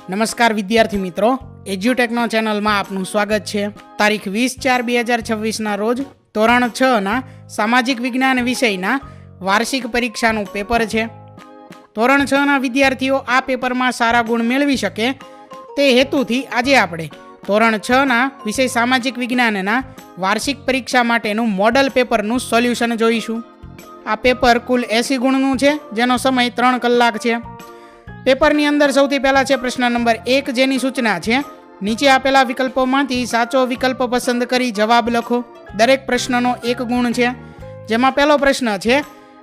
નમસ્કાર વિદ્યાર્થી મિત્રો, એજ્યુટેકનો ચેનલમાં આપનું સ્વાગત છે। તારીખ 20/4/2026ના રોજ ધોરણ 6ના સામાજિક વિજ્ઞાન વિષયના વાર્ષિક પરીક્ષાનું પેપર છે। ધોરણ 6ના વિદ્યાર્થીઓ આ પેપરમાં સારા ગુણ મેળવી શકે તે હેતુથી આજે આપણે ધોરણ 6ના વિષય સામાજિક વિજ્ઞાનના વાર્ષિક પરીક્ષા માટેનું મોડલ પેપરનું સોલ્યુશન જોઈશું। આ પેપર કુલ 80 ગુણનું છે, જેનો સમય 3 કલાક છે। પેપરની અંદર સૌથી પહેલા છે પ્રશ્ન નંબર 1, જેની સૂચના છે નીચે આપેલા વિકલ્પોમાંથી સાચો વિકલ્પ પસંદ કરી જવાબ લખો। દરેક પ્રશ્નનો 1 ગુણ છે, જેમાં પહેલો પ્રશ્ન છે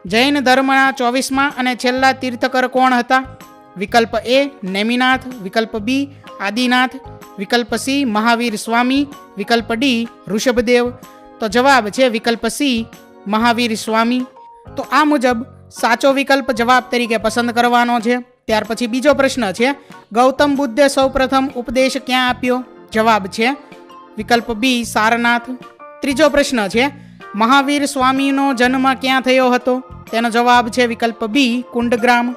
જૈન ધર્મના 24મા અને છેલ્લા તીર્થકર કોણ હતા? વિકલ્પ A નેમિનાથ, વિકલ્પ B આદિનાથ, વિકલ્પ C મહાવીર સ્વામી, વિકલ્પ D ઋષભદેવ। તો જવાબ છે વિકલ્પ C મહાવીર સ્વામી। તો આ મુજબ સાચો વિકલ્પ જવાબ તરીકે પસંદ કરવાનો છે। ત્યાર પછી બીજો પ્રશ્ન છે ગૌતમ બુદ્ધે સૌપ્રથમ ઉપદેશ ક્યાં આપ્યો? જવાબ છે વિકલ્પ B સારનાથ। ત્રીજો પ્રશ્ન છે મહાવીર સ્વામીનો જન્મ ક્યાં થયો હતો? તેનો જવાબ છે વિકલ્પ B કુંડગ્રામ।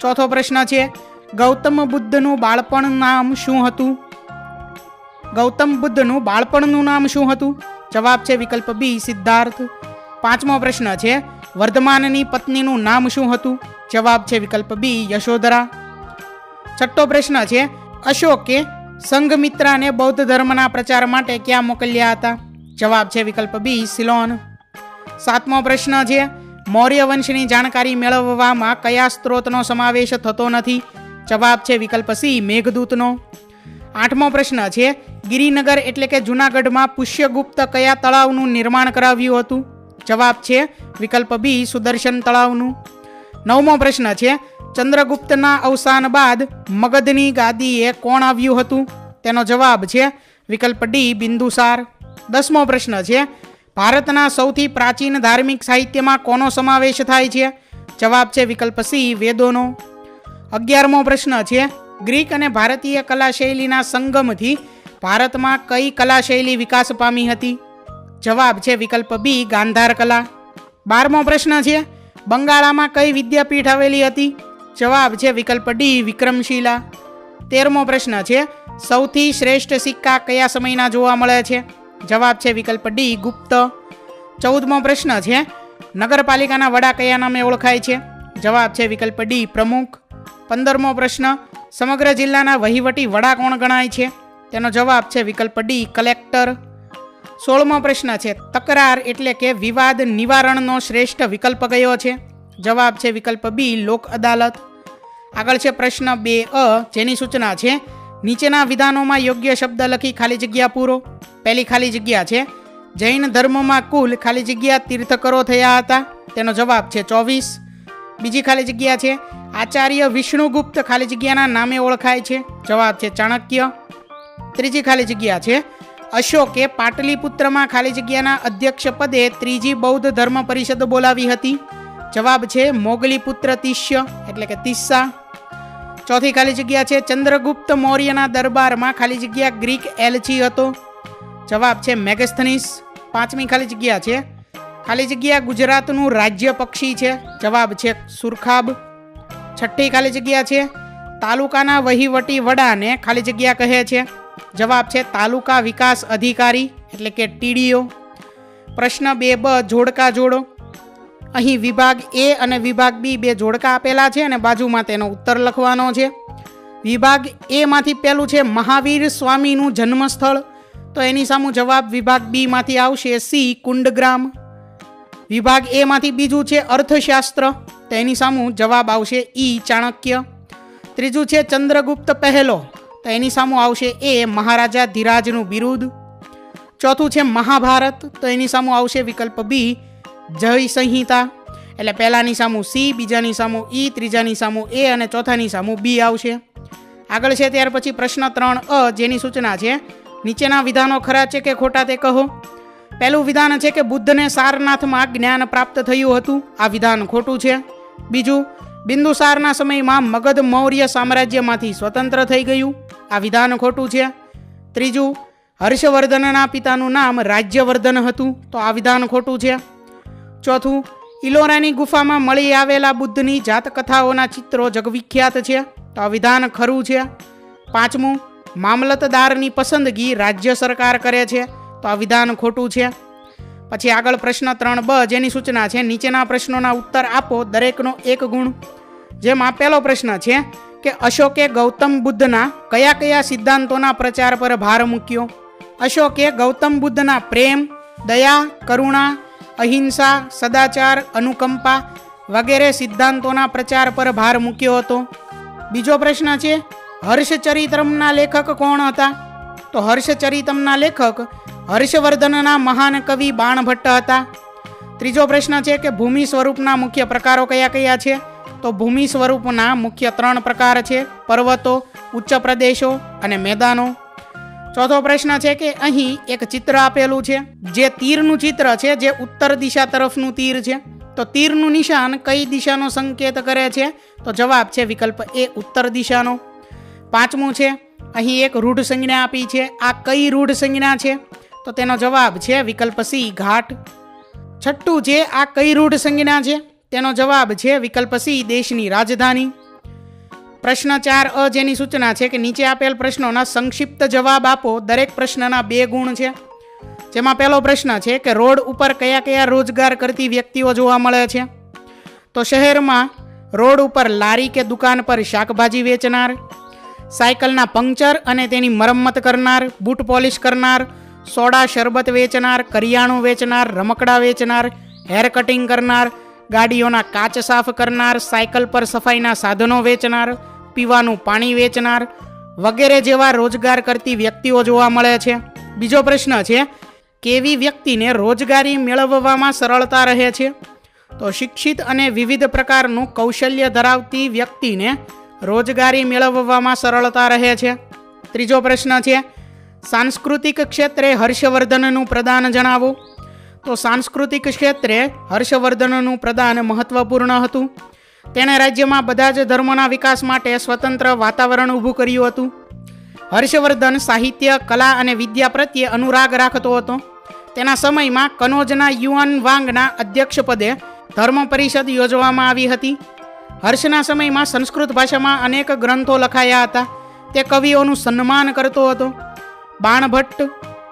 ચોથો પ્રશ્ન છે ગૌતમ બુદ્ધનું બાળપણ નામ શું હતું? ગૌતમ બુદ્ધનું બાળપણનું નામ શું હતું? જવાબ છે વિકલ્પ B સિદ્ધાર્થ। પાંચમો પ્રશ્ન છે વર્ધમાનની પત્નીનું નામ શું હતું? જવાબ છે વિકલ્પ B યશોધરા। છઠ્ઠો પ્રશ્ન છે અશોકે સંઘમિત્રાને બૌદ્ધ ધર્મના પ્રચાર માટે ક્યાં મોકલ્યા હતા? જવાબ છે વિકલ્પ B સિલોન। સાતમો પ્રશ્ન છે મૌર્ય વંશની જાણકારી મેળવવામાં કયા સ્ત્રોતનો સમાવેશ થતો નથી? જવાબ છે વિકલ્પ C મેઘદૂતનો। આઠમો પ્રશ્ન છે ગિરિનગર એટલે કે જૂનાગઢમાં પુષ્યગુપ્ત કયા તળાવનું નિર્માણ કરાવ્યું હતું? જવાબ છે વિકલ્પ B સુદર્શન તળાવનું। નવમો પ્રશ્ન છે ચંદ્રગુપ્તના અવસાન બાદ મગધની ગાદીએ કોણ આવ્યું હતું? તેનો જવાબ છે વિકલ્પ D બિંદુસાર। 10મો પ્રશ્ન છે ભારતના સૌથી પ્રાચીન ધાર્મિક સાહિત્યમાં કોનો સમાવેશ થાય છે? જવાબ છે વિકલ્પ C વેદોનો। 11મો પ્રશ્ન છે ગ્રીક અને ભારતીય કલા શૈલીના સંગમથી ભારતમાં કઈ કલા શૈલી વિકાસ પામી હતી? જવાબ છે વિકલ્પ B ગાંધાર કલા। 12મો પ્રશ્ન છે બંગાળામાં કઈ વિદ્યાપીઠ આવેલી હતી? જવાબ છે વિકલ્પ D વિક્રમશિલા। 13મો પ્રશ્ન છે સૌથી શ્રેષ્ઠ સિક્કા કયા સમયના જોવા મળે છે? જવાબ છે વિકલ્પ D ગુપ્ત। 14મો પ્રશ્ન છે નગરપાલિકાના વડા કયા નામે ઓળખાય છે? જવાબ છે વિકલ્પ D પ્રમુખ। 15મો પ્રશ્ન સમગ્ર જિલ્લાના વહીવટી વડા કોણ ગણાય છે? તેનો જવાબ છે વિકલ્પ D કલેક્ટર। 16મો પ્રશ્ન છે તકરાર એટલે કે વિવાદ નિવારણનો શ્રેષ્ઠ વિકલ્પ કયો છે? જવાબ છે વિકલ્પ B લોક અદાલત। આગળ છે પ્રશ્ન 2A, જેની સૂચના છે નીચેના વિધાનોમાં યોગ્ય શબ્દ લખી ખાલી જગ્યા પૂરો। પહેલી ખાલી જગ્યા છે જૈન ધર્મમાં કુલ ખાલી જગ્યા તીર્થકરો થયા હતા? તેનો જવાબ છે 24। બીજી ખાલી જગ્યા છે આચાર્ય વિષ્ણુગુપ્ત ખાલી જગ્યાના નામે ઓળખાય છે? જવાબ છે ચાણક્ય। ત્રીજી ખાલી જગ્યા છે અશોકે પાટલીપુત્રમાં ખાલી જગ્યાના અધ્યક્ષ પદે ત્રીજી બૌદ્ધ ધર્મ પરિષદ બોલાવી હતી? જવાબ છે મોગલીપુત્ર તિષ્ય એટલે કે તિસ્સા। ચોથી ખાલી જગ્યા છે ચંદ્રગુપ્ત મૌર્યના દરબારમાં ખાલી જગ્યા ગ્રીક એલચી હતો? જવાબ છે મેગસ્થનીસ। પાંચમી ખાલી જગ્યા છે ખાલી જગ્યા ગુજરાતનું રાજ્ય પક્ષી છે? જવાબ છે સુરખાબ। છઠ્ઠી ખાલી જગ્યા છે તાલુકાના વહીવટી વડાને ખાલી જગ્યા કહે છે? જવાબ છે તાલુકા વિકાસ અધિકારી એટલે કે TDO। પ્રશ્ન 2B જોડકા જોડો। અહીં વિભાગ A અને વિભાગ B બે જોડકા આપેલા છે અને બાજુમાં તેનો ઉત્તર લખવાનો છે। વિભાગ A માંથી પહેલું છે મહાવીર સ્વામીનું જન્મસ્થળ, તો એની સામું જવાબ વિભાગ B માંથી આવશે C કુંડગ્રામ। વિભાગ A માંથી બીજું છે અર્થશાસ્ત્ર, તો એની સામું જવાબ આવશે E ચાણક્ય। ત્રીજું છે ચંદ્રગુપ્ત પહેલો, તો એની સામું આવશે A મહારાજા ધીરાજનું બિરુદ। ચોથું છે મહાભારત, તો એની સામું આવશે વિકલ્પ B જય સંહિતા। એટલે પહેલાની સામું C, બીજાની સામું E, ત્રીજાની સામું A અને ચોથાની સામું B આવશે। આગળ છે ત્યાર પછી પ્રશ્ન 3A, જેની સૂચના છે નીચેના વિધાનો ખરા છે કે ખોટા તે કહો। પહેલું વિધાન છે કે બુદ્ધને સારનાથમાં જ્ઞાન પ્રાપ્ત થયું હતું? આ વિધાન ખોટું છે। બીજું બિંદુસારના સમયમાં મગધ મૌર્ય સામ્રાજ્યમાંથી સ્વતંત્ર થઈ ગયું? આ વિધાન ખોટું છે। ત્રીજું હર્ષવર્ધનના પિતાનું નામ રાજ્યવર્ધન હતું? તો આ વિધાન ખોટું છે। ચોથું ઇલોરાની ગુફામાં મળી આવેલા બુદ્ધની જાતકથાઓના ચિત્રો જગવિખ્યાત છે? તો આ વિધાન ખરું છે। પાંચમું, મામલતદારની પસંદગી રાજ્ય સરકાર કરે છે, તો આ વિધાન ખોટું છે. પછી આગળ પ્રશ્ન 3બ જેની સૂચના છે, નીચેના પ્રશ્નોના ઉત્તર આપો, દરેકનો 1 ગુણ. જેમાં પહેલો પ્રશ્ન છે કે અશોકે ગૌતમ બુદ્ધના કયા કયા સિદ્ધાંતોના પ્રચાર પર ભાર મૂક્યો? અશોકે ગૌતમ બુદ્ધના પ્રેમ, દયા, કરુણા, અહિંસા, સદાચાર, અનુકંપા વગેરે સિદ્ધાંતોના પ્રચાર પર ભાર મૂક્યો હતો. બીજો પ્રશ્ન છે, હર્ષચરિતમના લેખક કોણ હતા? તો હર્ષચરિતમના લેખક હર્ષવર્ધનના મહાન કવિ બાણભટ્ટ હતા. ત્રીજો પ્રશ્ન છે કે ભૂમિ સ્વરૂપના મુખ્ય પ્રકારો કયા કયા છે? તો ભૂમિ સ્વરૂપના મુખ્ય 3 પ્રકાર છે, પર્વતો, ઉચ્ચ પ્રદેશો અને મેદાનો. ચોથો પ્રશ્ન છે કે અહીં એક ચિત્ર આપેલું છે, જે તીરનું ચિત્ર છે, જે ઉત્તર દિશા તરફનું તીર છે. તો તીરનું નિશાન કઈ દિશાનો સંકેત કરે છે? તો જવાબ છે વિકલ્પ એ, ઉત્તર દિશાનો. પાંચમું છે, અહીં એક રૂઢ સંજ્ઞા આપી છે, આ કઈ રૂઢ સંજ્ઞા છે? તો તેનો જવાબ છે વિકલ્પ સી, ઘાટ. છઠ્ઠું છે, આ કઈ રૂઢ સંજ્ઞા છે? તેનો જવાબ છે વિકલ્પ સી, દેશની રાજધાની. પ્રશ્ન 4અ જેની સૂચના છે કે નીચે આપેલ પ્રશ્નોના સંક્ષિપ્ત જવાબ આપો, દરેક પ્રશ્નના 2 ગુણ છે. જેમાં પહેલો પ્રશ્ન છે કે રોડ ઉપર કયા કયા રોજગાર કરતી વ્યક્તિઓ જોવા મળે છે? તો શહેરમાં રોડ ઉપર લારી કે દુકાન પર શાકભાજી વેચનાર, સાયકલના પંક્ચર અને તેની મરમ્મત કરનાર, બૂટ પોલિશ કરનાર, સોડા શરબત વેચનાર, કરિયાણું વેચનાર, રમકડા વેચનાર, હેર કટિંગ કરનાર, ગાડીઓના કાચ સાફ કરનાર, સાયકલ પર સફાઈના સાધનો વેચનાર, પીવાનું પાણી વેચનાર વગેરે જેવા રોજગાર કરતી વ્યક્તિઓ જોવા મળે છે. બીજો પ્રશ્ન છે, કેવી વ્યક્તિને રોજગારી મેળવવામાં સરળતા રહે છે? તો શિક્ષિત અને વિવિધ પ્રકારનું કૌશલ્ય ધરાવતી વ્યક્તિને રોજગારી મેળવવામાં સરળતા રહે છે. ત્રીજો પ્રશ્ન છે, સાંસ્કૃતિક ક્ષેત્રે હર્ષવર્ધનનું પ્રદાન જણાવો. તો સાંસ્કૃતિક ક્ષેત્રે હર્ષવર્ધનનું પ્રદાન મહત્વપૂર્ણ હતું. તેણે રાજ્યમાં બધા જ ધર્મોના વિકાસ માટે સ્વતંત્ર વાતાવરણ ઊભું કર્યું હતું. હર્ષવર્ધન સાહિત્ય, કલા અને વિદ્યા પ્રત્યે અનુરાગ રાખતો હતો. તેના સમયમાં કનોજના યુઆન વાંગના અધ્યક્ષપદે ધર્મ પરિષદ યોજવામાં આવી હતી. હર્ષના સમયમાં સંસ્કૃત ભાષામાં અનેક ગ્રંથો લખાયા હતા. તે કવિઓનું સન્માન કરતો હતો. બાણભટ્ટ,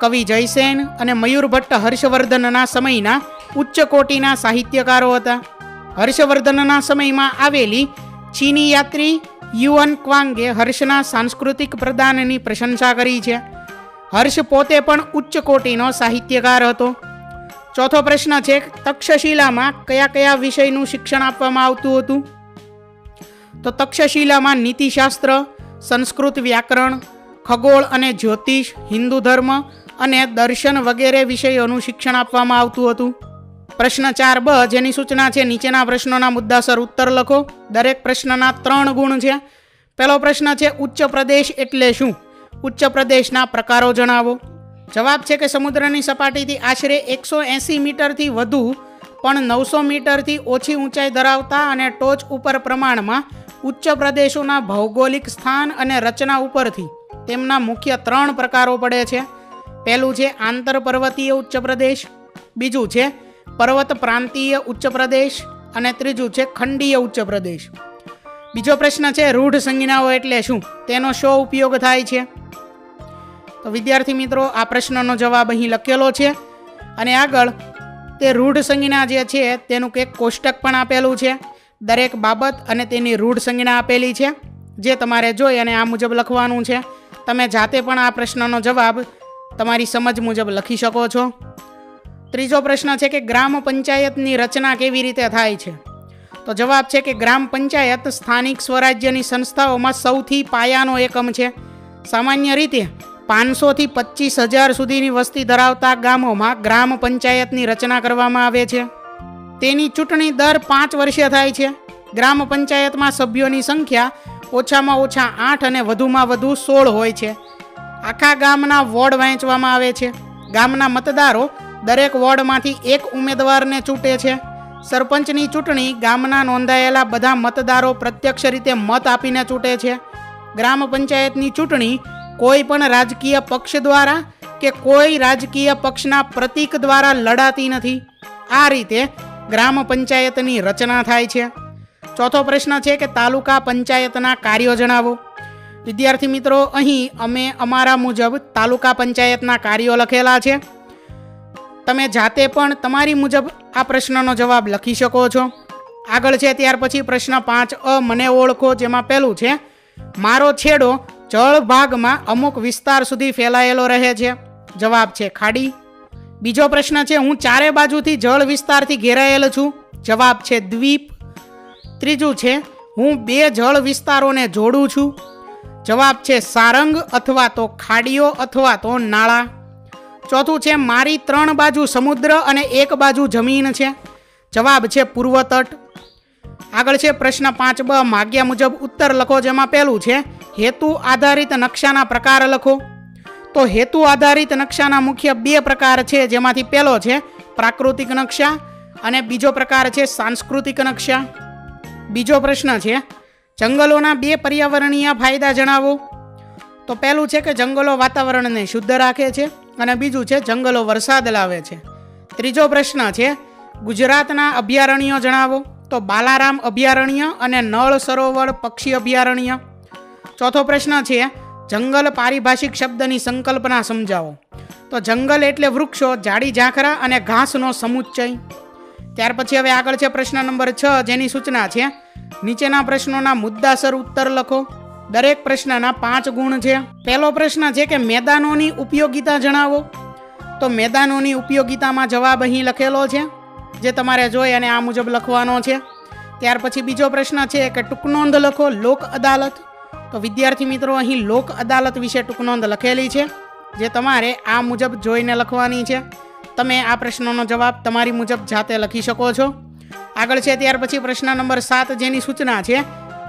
કવિ જયસેન અને મયુરભટ્ટ હર્ષવર્ધનના સમયના ઉચ્ચ કોટીના સાહિત્યકારો હતા. હર્ષવર્ધનના સમયમાં આવેલી ચીની યાત્રી યુઅન ક્વાંગે હર્ષના સાંસ્કૃતિક પ્રદાનની પ્રશંસા કરી છે. હર્ષ પોતે પણ ઉચ્ચ કોટીનો સાહિત્યકાર હતો. ચોથો પ્રશ્ન છે, તક્ષશિલામાં કયા કયા વિષયનું શિક્ષણ આપવામાં આવતું હતું? તો તક્ષશિલામાં નીતિશાસ્ત્ર, સંસ્કૃત વ્યાકરણ, ખગોળ અને જ્યોતિષ, હિન્દુ ધર્મ અને દર્શન વગેરે વિષયોનું શિક્ષણ આપવામાં આવતું હતું. પ્રશ્ન 4બ જેની સૂચના છે, નીચેના પ્રશ્નોના મુદ્દાસર ઉત્તર લખો. દરેક પ્રશ્નના 3 ગુણ છે. પહેલો પ્રશ્ન છે, ઉચ્ચ પ્રદેશ એટલે શું? ઉચ્ચ પ્રદેશના પ્રકારો જણાવો. જવાબ છે કે સમુદ્રની સપાટીથી આશરે 180 મીટરથી વધુ પણ 900 મીટરથી ઓછી ઊંચાઈ ધરાવતા અને ટોચ ઉપર પ્રમાણમાં ઉચ્ચ પ્રદેશોના ભૌગોલિક સ્થાન અને રચના ઉપરથી તેમના મુખ્ય 3 પ્રકારો પડે છે. પહેલું છે આંતર પર્વતીય ઉચ્ચ પ્રદેશ, બીજું છે પર્વત પ્રાંતીય ઉચ્ચ પ્રદેશ અને ત્રીજું છે ખંડીય ઉચ્ચ પ્રદેશ. બીજો પ્રશ્ન છે, રૂઢ સંજ્ઞાઓ એટલે શું? તેનો શો ઉપયોગ થાય છે? તો વિદ્યાર્થી મિત્રો, આ પ્રશ્નનો જવાબ અહીં લખેલો છે અને આગળ તે રૂઢ સંજ્ઞા જે છે તેનું એક કોષ્ટક પણ આપેલું છે. દરેક બાબત અને તેની રૂઢ સંજ્ઞા આપેલી છે, જે તમારે જોઈ અને આ મુજબ લખવાનું છે. તમે જાતે પણ આ પ્રશ્નનો જવાબ તમારી સમજ મુજબ લખી શકો છો. ત્રીજો પ્રશ્ન છે કે ગ્રામ પંચાયતની રચના કેવી રીતે થાય છે? તો જવાબ છે કે ગ્રામ પંચાયત સ્થાનિક સ્વરાજ્યની સંસ્થાઓમાં સૌથી પાયાનો એકમ છે. સામાન્ય રીતે 500થી 25,000 સુધીની વસ્તી ધરાવતા ગામોમાં ગ્રામ પંચાયતની રચના કરવામાં આવે છે. તેની ચૂંટણી દર 5 વર્ષે થાય છે. ગ્રામ પંચાયતમાં સભ્યોની સંખ્યા ઓછામાં ઓછા 8 અને વધુમાં વધુ 16 હોય છે. આખા ગામના વોર્ડ વહેંચવામાં આવે છે. ગામના મતદારો દરેક વોર્ડમાંથી એક ઉમેદવારને ચૂંટે છે. સરપંચની ચૂંટણી ગામના નોંધાયેલા બધા મતદારો પ્રત્યક્ષ રીતે મત આપીને ચૂંટે છે. ગ્રામ પંચાયતની ચૂંટણી કોઈ પણ રાજકીય પક્ષ દ્વારા કે કોઈ રાજકીય પક્ષના પ્રતીક દ્વારા લડાતી નથી. આ રીતે ગ્રામ પંચાયતની રચના થાય છે. ચોથો પ્રશ્ન છે કે તાલુકા પંચાયતના કાર્યો જણાવો. વિદ્યાર્થી મિત્રો, અહીં અમે અમારા મુજબ તાલુકા પંચાયતના કાર્યો લખેલા છે. તમે જાતે પણ તમારી મુજબ આ પ્રશ્નનો જવાબ લખી શકો છો. આગળ છે ત્યાર પછી પ્રશ્ન 5 મને ઓળખો, જેમાં પહેલું છે મારો છેડો જળ ભાગમાં અમુક વિસ્તાર સુધી ફેલાયેલો રહે છે. જવાબ છે ખાડી. બીજો પ્રશ્ન છે હું ચારે બાજુથી જળ વિસ્તારથી ઘેરાયેલ છું. જવાબ છે દ્વીપ. ત્રીજું છે હું 2 જળ વિસ્તારોને જોડું છું. જવાબ છે સારંગ અથવા તો ખાડીઓ અથવા તો નાળા. ચોથું છે મારી 3 બાજુ સમુદ્ર અને 1 બાજુ જમીન છે. જવાબ છે પૂર્વ તટ. આગળ છે પ્રશ્ન 5 માગ્યા મુજબ ઉત્તર લખો, જેમાં પહેલું છે હેતુ આધારિત નકશાના પ્રકાર લખો. તો હેતુ આધારિત નકશાના મુખ્ય 2 પ્રકાર છે, જેમાંથી પહેલો છે પ્રાકૃતિક નકશા અને બીજો પ્રકાર છે સાંસ્કૃતિક નકશા. બીજો પ્રશ્ન છે જંગલોના 2 પર્યાવરણીય ફાયદા જણાવો. તો પહેલું છે કે જંગલો વાતાવરણને શુદ્ધ રાખે છે અને બીજું છે જંગલો વરસાદ લાવે છે. ત્રીજો પ્રશ્ન છે ગુજરાતના અભયારણ્યો જણાવો. તો બાલારામ અભયારણ્ય અને નળ સરોવર પક્ષી અભયારણ્ય. ચોથો પ્રશ્ન છે જંગલ પારિભાષિક શબ્દની સંકલ્પના સમજાવો. તો જંગલ એટલે વૃક્ષો, જાડી ઝાંખરા અને ઘાસનો સમુચ્ચય. ત્યાર પછી હવે આગળ છે પ્રશ્ન નંબર 6, જેની સૂચના છે નીચેના પ્રશ્નોના મુદ્દાસર ઉત્તર લખો. દરેક પ્રશ્નના 5 ગુણ છે. પહેલો પ્રશ્ન છે કે મેદાનોની ઉપયોગિતા જણાવો. તો મેદાનોની ઉપયોગિતામાં જવાબ અહીં લખેલો છે, જે તમારે જોઈ અને આ મુજબ લખવાનો છે. ત્યાર પછી બીજો પ્રશ્ન છે કે ટૂંકનોંધ લખો લોક અદાલત. તો વિદ્યાર્થી મિત્રો, અહીં લોક અદાલત વિશે ટૂંકનોંધ લખેલી છે, જે તમારે આ મુજબ જોઈને લખવાની છે. તમે આ પ્રશ્નોનો જવાબ તમારી મુજબ જાતે લખી શકો છો. આગળ છે ત્યાર પછી પ્રશ્ન નંબર 7, જેની સૂચના છે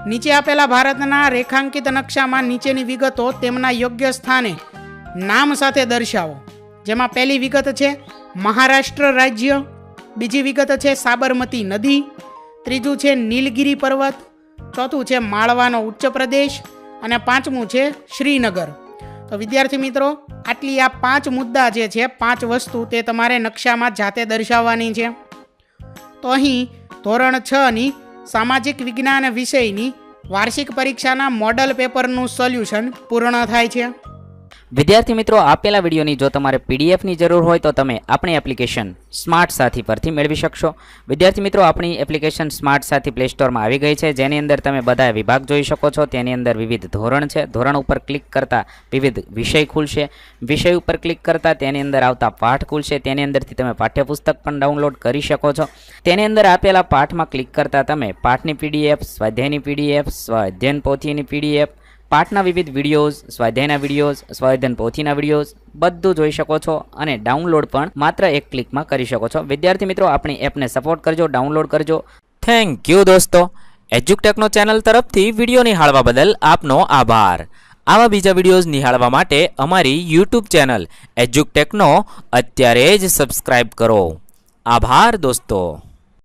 નીચે આપેલા ભારતના રેખાંકિત નકશામાં નીચેની વિગતો તેમના યોગ્ય સ્થાને નામ સાથે દર્શાવો. જેમાં પહેલી વિગત છે મહારાષ્ટ્ર રાજ્ય, બીજી વિગત છે સાબરમતી નદી, ત્રીજું છે નીલગિરી પર્વત, ચોથું છે માળવાનો ઉચ્ચ પ્રદેશ અને પાંચમું છે શ્રીનગર. તો વિદ્યાર્થી મિત્રો, આટલી આ 5 મુદ્દા જે છે 5 વસ્તુ તે તમારે નકશામાં જાતે દર્શાવવાની છે. તો અહીં ધોરણ 6ની સામાજિક વિજ્ઞાન વિષયની વાર્ષિક પરીક્ષાના મોડલ પેપરનું સોલ્યુશન પૂર્ણ થાય છે. વિદ્યાર્થી મિત્રો, આપેલા વિડીયોની જો તમારે પીડીએફની જરૂર હોય તો તમે આપણી એપ્લિકેશન સ્માર્ટ સાથી પરથી મેળવી શકશો. વિદ્યાર્થી મિત્રો, આપણી એપ્લિકેશન સ્માર્ટ સાથી પ્લે સ્ટોરમાં આવી ગઈ છે, જેની અંદર તમે બધા વિભાગ જોઈ શકો છો. તેની અંદર વિવિધ ધોરણ છે. ધોરણ ઉપર ક્લિક કરતાં વિવિધ વિષય ખુલશે. વિષય ઉપર ક્લિક કરતાં તેની અંદર આવતા પાઠ ખુલશે. તેની અંદરથી તમે પાઠ્યપુસ્તક પણ ડાઉનલોડ કરી શકો છો. તેની અંદર આપેલા પાઠમાં ક્લિક કરતાં તમે પાઠની પીડીએફ, સ્વાધ્યાયની પીડીએફ, સ્વાધ્યાયન પોથીની પીડીએફ, પાઠના વિવિધ વિડીયોઝ, સ્વાધ્યાયના વિડીયોઝ, સ્વાધ્યાયન પોથીના વિડીયોઝ બધું જોઈ શકો છો અને ડાઉનલોડ પણ માત્ર એક ક્લિકમાં કરી શકો છો. વિદ્યાર્થી મિત્રો, આપણી એપને સપોર્ટ કરજો, ડાઉનલોડ કરજો. થેન્ક યુ દોસ્તો. એજ્યુકટેકનો ચેનલ તરફથી વિડીયો નિહાળવા બદલ આપનો આભાર. આવા બીજા વિડીયોઝ નિહાળવા માટે અમારી યુટ્યુબ ચેનલ એજ્યુકટેકનો અત્યારે જ સબસ્ક્રાઇબ કરો. આભાર દોસ્તો.